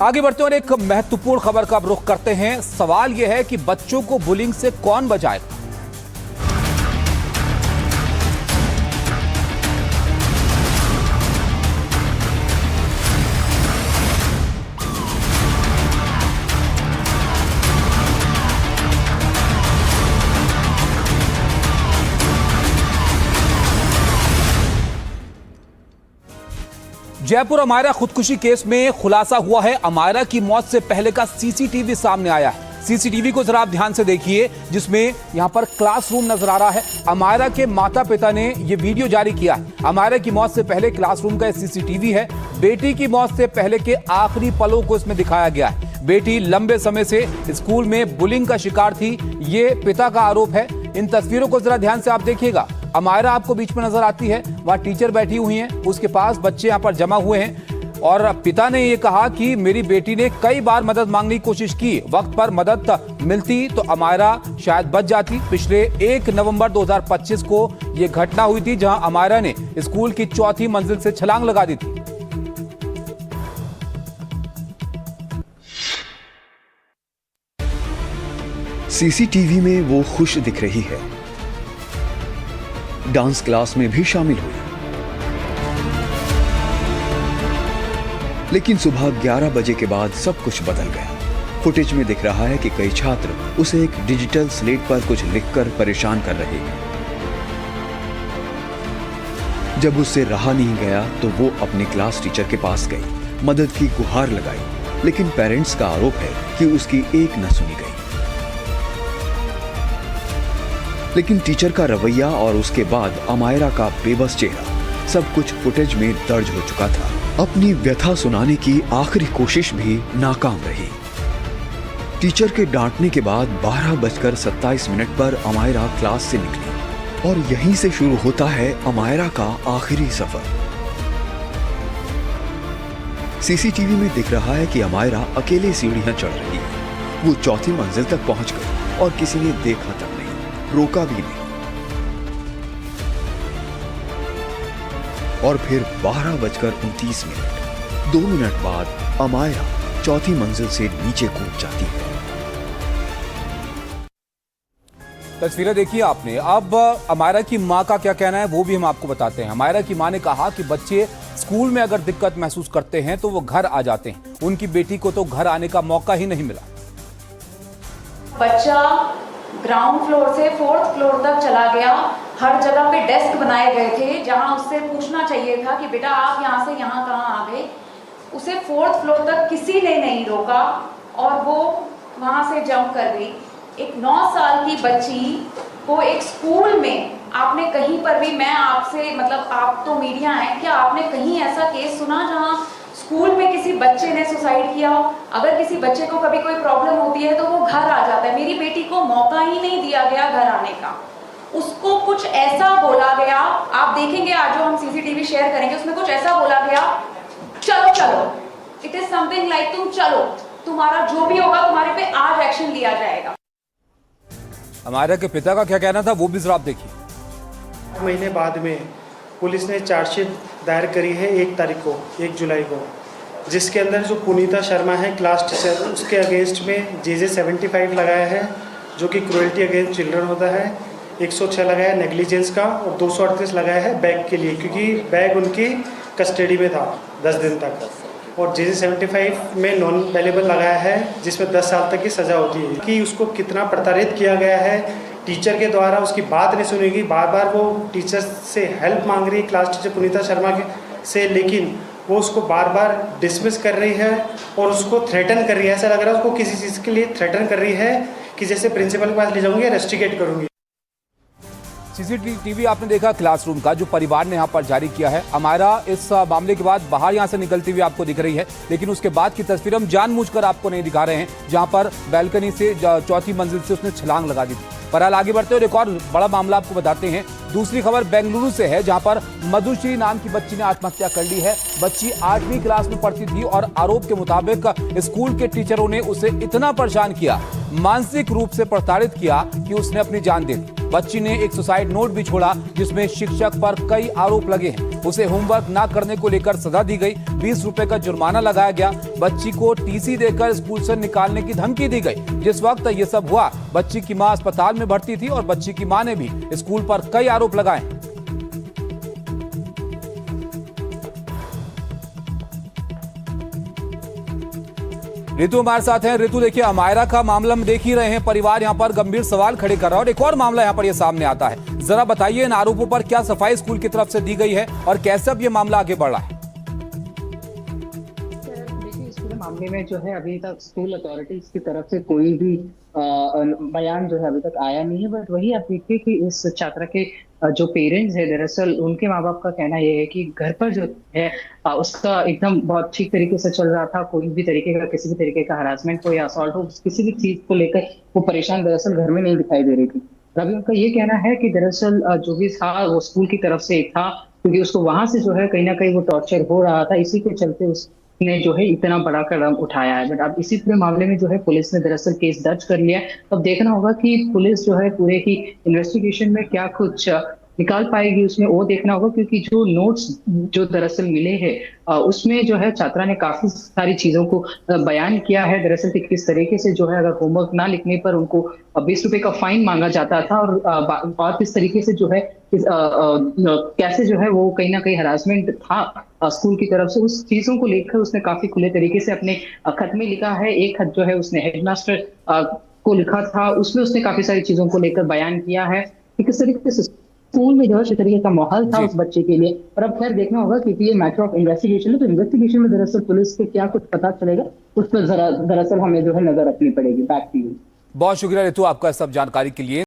आगे बढ़ते और एक महत्वपूर्ण खबर का रुख करते हैं। सवाल यह है कि बच्चों को बुलिंग से कौन बचाएगा। जयपुर अमायरा खुदकुशी केस में खुलासा हुआ है। अमायरा की मौत से पहले का सीसीटीवी सामने आया है। सीसीटीवी को जरा आप ध्यान से देखिए, जिसमें यहां पर क्लासरूम नजर आ रहा है। अमायरा के माता पिता ने यह वीडियो जारी किया है। अमायरा की मौत से पहले क्लासरूम का सीसीटीवी है। बेटी की मौत से पहले के आखिरी पलों को इसमें दिखाया गया है। बेटी लंबे समय से स्कूल में बुलिंग का शिकार थी, ये पिता का आरोप है। इन तस्वीरों को जरा ध्यान से आप देखिएगा। अमायरा आपको बीच में नजर आती है, वहां टीचर बैठी हुई हैं, उसके पास बच्चे यहां पर जमा हुए हैं और पिता ने यह कहा कि मेरी बेटी ने कई बार मदद मांगने की कोशिश की, वक्त पर मदद मिलती तो अमायरा शायद बच जाती। पिछले 1 नवंबर 2025 को यह घटना हुई थी, जहां अमायरा ने स्कूल की 4थी मंजिल से छलांग लगा दी थी। सीसीटीवी में वो खुश दिख रही है, डांस क्लास में भी शामिल हुई, लेकिन सुबह 11 बजे के बाद सब कुछ बदल गया। फुटेज में दिख रहा है कि कई छात्र उसे एक डिजिटल स्लेट पर कुछ लिखकर परेशान कर रहे हैं। जब उससे रहा नहीं गया तो वो अपने क्लास टीचर के पास गई, मदद की गुहार लगाई, लेकिन पेरेंट्स का आरोप है कि उसकी एक न सुनी गई। लेकिन टीचर का रवैया और उसके बाद अमायरा का बेबस चेहरा, सब कुछ फुटेज में दर्ज हो चुका था। अपनी व्यथा सुनाने की आखिरी कोशिश भी नाकाम रही। टीचर के डांटने के बाद 12:27 पर अमायरा क्लास से निकली और यहीं से शुरू होता है अमायरा का आखिरी सफर। सीसीटीवी में दिख रहा है कि अमायरा अकेले सीढ़ियां चढ़ रही है। वो 4थी मंजिल तक पहुंच गई और किसी ने देखा तक नहीं, रोका भी नहीं। और फिर 12:29, 2 मिनट बाद अमायरा 4थी मंजिल से नीचे कूद जाती है। तस्वीरें देखिए आपने। अब अमायरा की मां का क्या कहना है वो भी हम आपको बताते हैं। अमायरा की मां ने कहा कि बच्चे स्कूल में अगर दिक्कत महसूस करते हैं तो वो घर आ जाते हैं। उनकी बेटी को तो घर आने का मौका ही नहीं मिला। बच्चा ग्राउंड फ्लोर से 4th फ्लोर तक चला गया। हर जगह पे डेस्क बनाए गए थे, जहां उससे पूछना चाहिए था कि बेटा आप यहाँ से यहाँ कहाँ आ गए। उसे 4th फ्लोर तक किसी ने नहीं रोका और वो वहां से जंप कर गई। एक 9 साल की बच्ची को एक स्कूल में, आपने कहीं पर भी, मैं आपसे मतलब आप तो मीडिया हैं, क्या आपने कहीं ऐसा केस सुना जहां स्कूल में किसी बच्चे ने सुसाइड किया हो? अगर किसी बच्चे को कभी कोई प्रॉब्लम होती है तो वो घर आ जाता है। मेरी बेटी को मौका ही नहीं दिया गया घर आने का। उसको कुछ ऐसा बोला गया, आप देखेंगे आज जो हम सीसीटीवी शेयर करेंगे उसमें कुछ ऐसा बोला गया, चलो चलो, इट इज समथिंग लाइक तुम चलो, तुम्हारा जो भी होगा तुम्हारे पे आज एक्शन लिया जाएगा। अमायरा के पिता का क्या कहना था वो भी जरा आप देखिए। 8 महीने बाद में पुलिस ने चार्जशीट दायर करी है 1 तारीख को, 1 जुलाई को, जिसके अंदर जो पुनीता शर्मा है क्लास टीचर, उसके अगेंस्ट में JJ 75 लगाया है, जो कि क्रूएल्टी अगेंस्ट चिल्ड्रन होता है। 106 लगाया नेग्लिजेंस का और 238 लगाया है बैग के लिए, क्योंकि बैग उनकी कस्टडी में था 10 दिन तक। और JJ 75 में नॉन अवेलेबल लगाया है, जिसमें 10 साल तक की सज़ा होती है। कि उसको कितना प्रताड़ित किया गया है टीचर के द्वारा, उसकी बात नहीं सुनी गई। बार बार वो टीचर से हेल्प मांग रही है, क्लास टीचर पुनीता शर्मा से, लेकिन वो उसको बार बार डिसमिस कर रही है और उसको थ्रेटन कर रही है। ऐसा लग रहा है उसको किसी चीज़ के लिए थ्रेटन कर रही है कि जैसे प्रिंसिपल के पास ले जाऊंगी, रेस्टिकेट करूंगी। सीसीटीवी आपने देखा क्लासरूम का, जो परिवार ने यहाँ पर जारी किया है। अमायरा इस मामले के बाद बाहर यहाँ से निकलती हुई आपको दिख रही है, लेकिन उसके बाद की तस्वीर हम जानबूझकर आपको नहीं दिखा रहे हैं, जहाँ पर बैल्कनी से 4थी मंजिल से उसने छलांग लगा दी थी। बहरहाल आगे बढ़ते हुए एक और बड़ा मामला आपको बताते हैं। दूसरी खबर बेंगलुरु से है, जहां पर मधुश्री नाम की बच्ची ने आत्महत्या कर ली है। बच्ची 8वीं क्लास में पढ़ती थी और आरोप के मुताबिक स्कूल के टीचरों ने उसे इतना परेशान किया, मानसिक रूप से प्रताड़ित किया कि उसने अपनी जान दे दी। बच्ची ने एक सुसाइड नोट भी छोड़ा जिसमें शिक्षक पर कई आरोप लगे हैं। उसे होमवर्क ना करने को लेकर सजा दी गई, 20 रुपए का जुर्माना लगाया गया। बच्ची को टीसी देकर स्कूल से निकालने की धमकी दी गई। जिस वक्त ये सब हुआ, बच्ची की मां अस्पताल में भर्ती थी और बच्ची की मां ने भी स्कूल पर कई आरोप लगाए। ऋतु हमारे साथ हैं। ऋतु, देखिए, अमायरा का मामला में देख ही रहे हैं, परिवार यहाँ पर गंभीर सवाल खड़े कर रहा है और एक और मामला यहाँ पर ये सामने आता है। जरा बताइए, इन आरोपों पर क्या सफाई स्कूल की तरफ से दी गई है और कैसे अब ये मामला आगे बढ़ रहा है? देखिए, इस पूरे मामले में जो है अभी तक स्कूल अथॉरिटीज की तरफ से कोई भी बयान जो है अभी तक आया नहीं है। बट वही आप देखिए कि इस छात्रा के जो पेरेंट्स है, दरअसल उनके माँ बाप का कहना यह है कि घर पर जो है उसका एकदम बहुत ठीक तरीके से चल रहा था। कोई भी तरीके का, किसी भी तरीके का हरासमेंट हो या असॉल्ट हो, किसी भी चीज को लेकर वो परेशान दरअसल घर में नहीं दिखाई दे रही थी। अभी उनका ये कहना है कि दरअसल जो भी था वो स्कूल की तरफ से था, क्योंकि उसको वहां से जो है कहीं ना कहीं वो टॉर्चर हो रहा था, इसी के चलते उसने जो है इतना बड़ा कदम उठाया है। बट अब इसी पूरे मामले में जो है पुलिस ने दरअसल केस दर्ज कर लिया है। अब देखना होगा कि पुलिस जो है पूरे की इन्वेस्टिगेशन में क्या कुछ निकाल पाएगी, उसमें वो देखना होगा। क्योंकि जो नोट्स जो दरअसल मिले हैं उसमें जो है छात्रा ने काफी सारी चीजों को बयान किया है दरअसल कि किस तरीके से जो है अगर होमवर्क ना लिखने पर उनको 20 रुपए का फाइन मांगा जाता था और किस तरीके से जो है कैसे जो है वो कहीं ना कहीं हरासमेंट था स्कूल की तरफ से। उस चीजों को लेकर उसने काफी खुले तरीके से अपने खत में लिखा है। एक खत जो है उसने हेडमास्टर को लिखा था, उसमें उसने काफी सारी चीजों को लेकर बयान किया है कि किस तरीके से स्कूल में जो है इस तरीके का माहौल था उस बच्चे के लिए। और अब खैर देखना होगा क्योंकि ये मैटर ऑफ इन्वेस्टिगेशन है, तो इन्वेस्टिगेशन में दरअसल पुलिस के क्या कुछ पता चलेगा उस पर दरअसल हमें जो है नजर रखनी पड़ेगी। Back to you. बहुत शुक्रिया ऋतु आपका सब जानकारी के लिए।